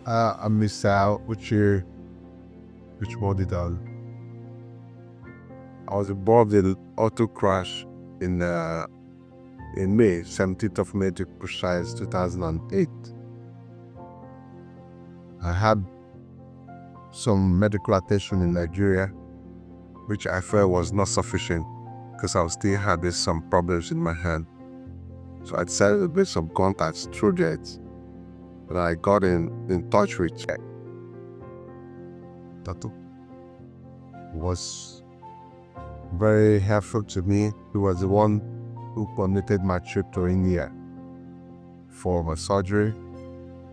I missed out, which one did I was involved in an auto crash in May, 17th of May to be precise, 2008. I had some medical attention in Nigeria, which I felt was not sufficient because I was still having some problems in my hand. So I decided to make some contacts through that. And I got in touch with Tato. Was very helpful to me. He was the one who coordinated my trip to India for my surgery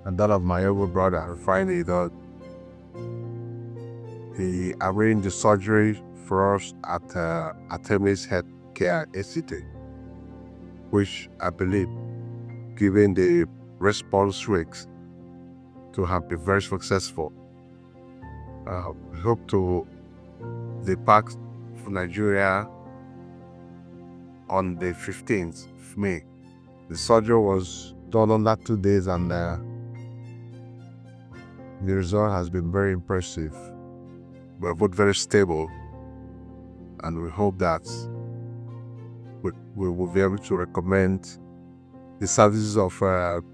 and that of my elder brother. And finally, he arranged the surgery for us at Artemis Health Institute, which I believe, given the response rates, to have been very successful. We hope to depart for Nigeria on the 15th of May. The surgery was done under 2 days and the result has been very impressive. We're both very stable and we hope that we will be able to recommend the services of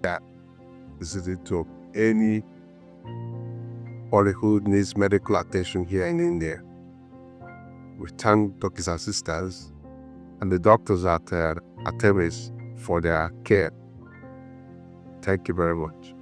that visited to any or who needs medical attention here in India. We thank doctors and sisters and the doctors at Artemis for their care. Thank you very much.